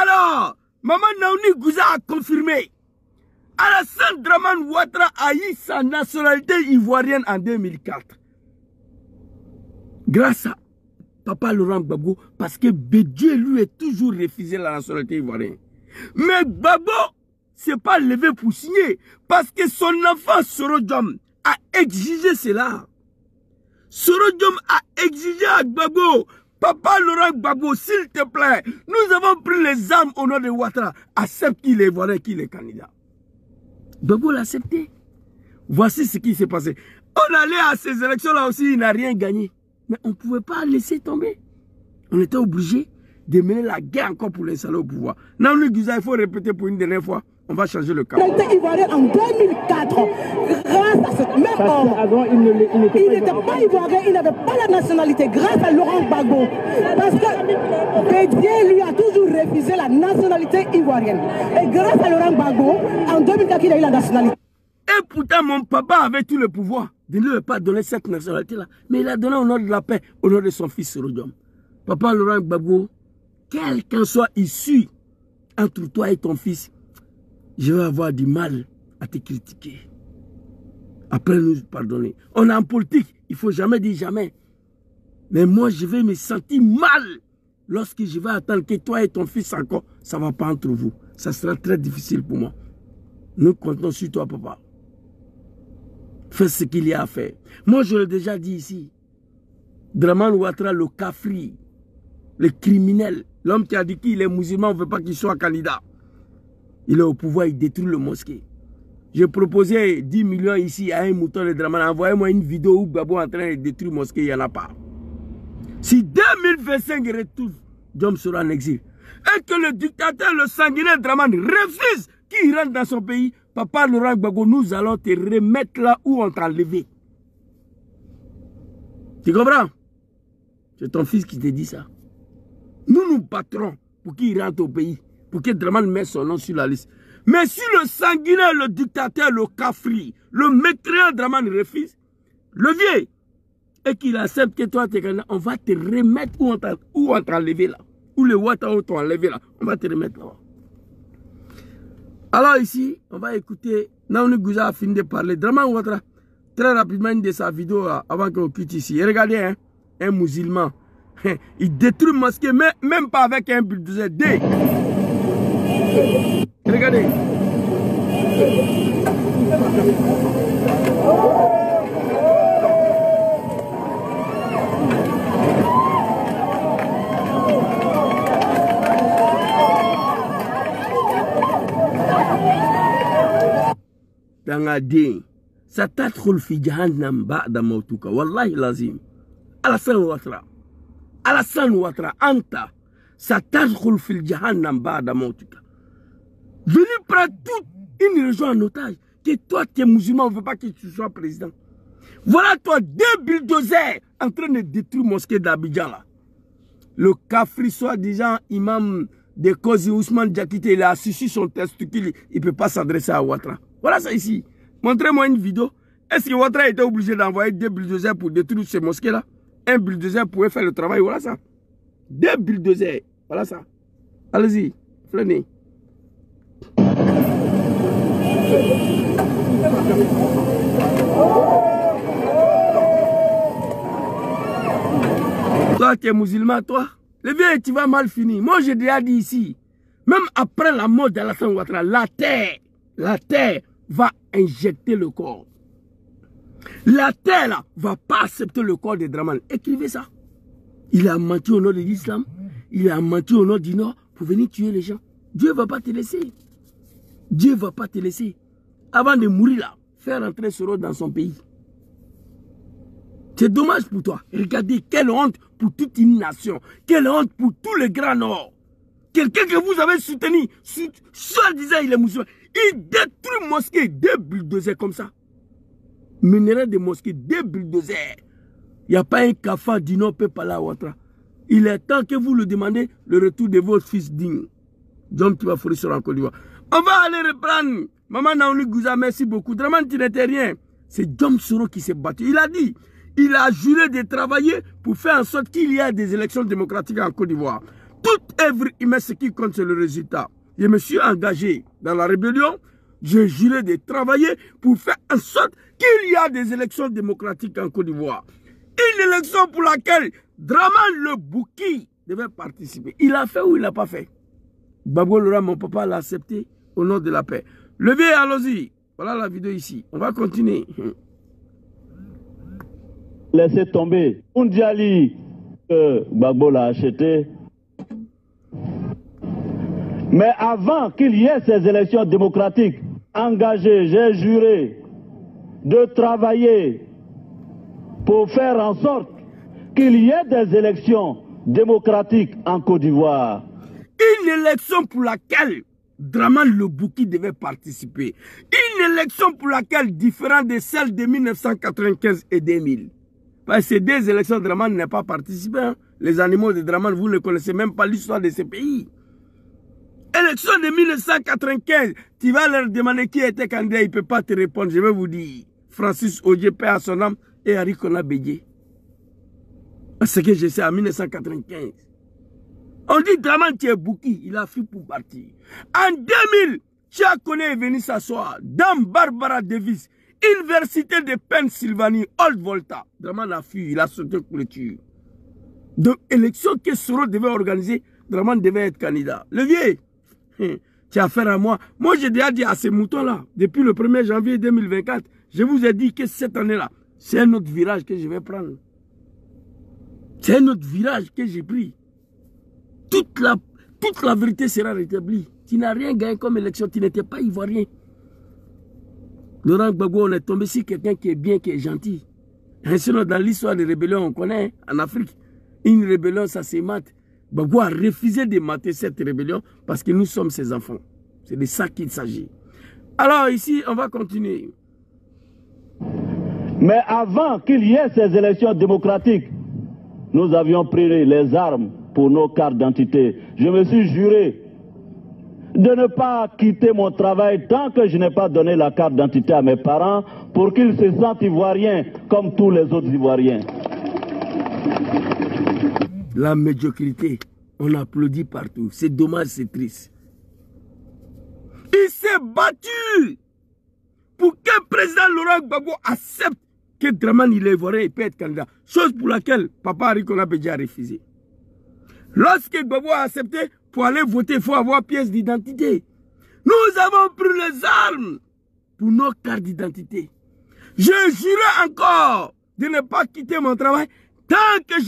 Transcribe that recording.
Alors, Maman Naouni Gouza a confirmé. Alassane Dramane Ouattara a eu sa nationalité ivoirienne en 2004. Grâce à Papa Laurent Gbagbo, parce que Bédié lui a toujours refusé la nationalité ivoirienne. Mais Gbagbo s'est pas levé pour signer, parce que son enfant Soro Diom a exigé cela. Soro Diom a exigé à Gbagbo, Papa Laurent Gbagbo, s'il te plaît, nous avons pris les armes au nom de Ouattara, accepte qu'il est ivoirien, qu'il est candidat. Gbagbo l'a accepté. Voici ce qui s'est passé. On allait à ces élections-là aussi, il n'a rien gagné. Mais on ne pouvait pas laisser tomber. On était obligé de mener la guerre encore pour l'installer au pouvoir. Naouni Gouza, il faut répéter pour une dernière fois. On va changer le cas. Il était ivoirien en 2004. Grâce à ce même homme. Il n'était pas ivoirien, il n'avait pas la nationalité. Grâce à Laurent Gbagbo. Parce que Bédié lui a toujours refusé la nationalité ivoirienne. Et grâce à Laurent Gbagbo, en 2004, il a eu la nationalité. Et pourtant, mon papa avait tout le pouvoir de ne pas donner cette nationalité-là. Mais il a donné au nom de la paix, au nom de son fils Soro Diom. Papa Laurent Gbagbo, quel qu'en soit issu entre toi et ton fils, je vais avoir du mal à te critiquer. Après nous pardonner. On est en politique, il ne faut jamais dire jamais. Mais moi, je vais me sentir mal lorsque je vais attendre que toi et ton fils encore, ça ne va pas entre vous. Ça sera très difficile pour moi. Nous comptons sur toi, papa. Fais ce qu'il y a à faire. Moi, je l'ai déjà dit ici. Dramane Ouattara, le Kafri, le criminel, l'homme qui a dit qu'il est musulman, on ne veut pas qu'il soit candidat. Il est au pouvoir, il détruit le mosquée. J'ai proposé 10 millions ici à un mouton de Dramane. Envoyez-moi une vidéo où Gbagbo est en train de détruire le mosquée, il n'y en a pas. Si 2025 retourne, Diom sera en exil. Et que le dictateur, le sanguinaire Dramane refuse qu'il rentre dans son pays, Papa Laurent Gbagbo, nous allons te remettre là où on t'a enlevé. Tu comprends? C'est ton fils qui te dit ça. Nous nous battrons pour qu'il rentre au pays, pour que Dramane mette son nom sur la liste. Mais si le sanguinaire, le dictateur, le Kafri, le mécréant Dramane refuse, le vieux, et qu'il accepte que toi t'es candidat, on va te remettre où on t'a enlevé là. Où les Ouattara t'ont enlevé là. On va te remettre là-bas. Alors ici, on va écouter. Naouni Gouza a fini de parler. Dramane Ouattara, très rapidement, une de sa vidéo avant qu'on quitte ici. Et regardez, hein, un musulman. Il détruit une mosquée, mais même pas avec un bulldozer. Regardez. Dangadin, satadkhul fi jahannam ba'da mautuka. Wallahi lazim. Alassane Ouattara. Alassane Ouattara, anta, satadkhul fi jahannam ba'da mautuka. Venez prendre toute une région en otage. Que toi, tu es musulman, on ne veut pas que tu sois président. Voilà toi, 2 bulldozers en train de détruire la mosquée d'Abidjan là. Le Kafri, soi-disant imam de Kozi Ousmane Diakité, il a assis son testicule, il ne peut pas s'adresser à Ouattara. Voilà ça ici. Montrez-moi une vidéo. Est-ce que Ouattara était obligé d'envoyer 2 bulldozers pour détruire ces mosquées-là? Un bulldozer pouvait faire le travail, voilà ça. 2 bulldozers, voilà ça. Allez-y, prenez. Toi, tu es musulman, toi. Le vieux, tu vas mal finir. Moi, j'ai déjà dit ici, même après la mort d'Alassane Ouattara, la terre va injecter le corps. La terre là, va pas accepter le corps de Dramane. Écrivez ça. Il a menti au nom de l'islam. Il a menti au nom du Nord pour venir tuer les gens. Dieu ne va pas te laisser. Dieu ne va pas te laisser. Avant de mourir là, faire entrer Soro dans son pays. C'est dommage pour toi. Regardez, quelle honte pour toute une nation. Quelle honte pour tout le Grand Nord. Quelqu'un que vous avez soutenu, soi-disant il est musulman, il détruit mosquée, 2 bulldozers comme ça. Minerai de mosquée, 2 bulldozers. Il n'y a pas un cafard du Nord peut parler à Ouattara. Il est temps que vous le demandez le retour de votre fils digne. Diom qui va fournir sur en Côte d'Ivoire. On va aller reprendre. Maman Naouni Gouza, merci beaucoup. Dramane, tu n'étais rien. C'est Diom Soro qui s'est battu. Il a dit, il a juré de travailler pour faire en sorte qu'il y ait des élections démocratiques en Côte d'Ivoire. Toute œuvre humaine, ce qui compte, c'est le résultat. Je me suis engagé dans la rébellion. J'ai juré de travailler pour faire en sorte qu'il y a des élections démocratiques en Côte d'Ivoire. Une élection pour laquelle Dramane Le Bouki devait participer. Il a fait ou il n'a pas fait? Gbagbo Laurent, mon papa, l'a accepté au nom de la paix. Levez, allons-y. Voilà la vidéo ici. On va continuer. Laissez tomber. Undiali, que Gbagbo l'a acheté. Mais avant qu'il y ait ces élections démocratiques, engagées, j'ai juré de travailler pour faire en sorte qu'il y ait des élections démocratiques en Côte d'Ivoire. Une élection pour laquelle Dramane Le Bouki devait participer. Une élection pour laquelle, différente de celle de 1995 et 2000. Parce que ces deux élections, Dramane n'a pas participé. Hein. Les animaux de Dramane, vous ne connaissez même pas l'histoire de ces pays. Élection de 1995, tu vas leur demander qui était candidat, il ne peut pas te répondre. Je vais vous dire, Francis Odje, paix à son âme, et Harry Kona Bédié. Ce que je sais en 1995. On dit Dramane qui est Bouki, il a fui pour partir. En 2000, Chia Kone est venu s'asseoir dans Barbara Davis, Université de Pennsylvanie, Old Volta. Dramane a fui, il a sauté clôture. Donc, élection que Soro devait organiser, Dramane devait être candidat. Le vieux, tu as affaire à moi. Moi, j'ai déjà dit à ces moutons-là, depuis le 1er janvier 2024, je vous ai dit que cette année-là, c'est un autre virage que je vais prendre. C'est un autre virage que j'ai pris. Toute la vérité sera rétablie. Tu n'as rien gagné comme élection, tu n'étais pas ivoirien. Laurent Gbagbo, on est tombé sur quelqu'un qui est bien, qui est gentil. Sinon, dans l'histoire des rébellions, on connaît, en Afrique, une rébellion, ça se mate. Gbagbo a refusé de mater cette rébellion parce que nous sommes ses enfants. C'est de ça qu'il s'agit. Alors ici, on va continuer. Mais avant qu'il y ait ces élections démocratiques, nous avions pris les armes pour nos cartes d'identité. Je me suis juré de ne pas quitter mon travail tant que je n'ai pas donné la carte d'identité à mes parents pour qu'ils se sentent ivoiriens comme tous les autres Ivoiriens. La médiocrité, on applaudit partout. C'est dommage, c'est triste. Il s'est battu pour qu'un président Laurent Gbagbo accepte que Dramane il est ivoirien et peut être candidat. Chose pour laquelle Papa Harry Kona Bédié a refusé. Lorsque Gbagbo a accepté, pour aller voter, il faut avoir pièce d'identité. Nous avons pris les armes pour nos cartes d'identité. Je jurais encore de ne pas quitter mon travail tant que je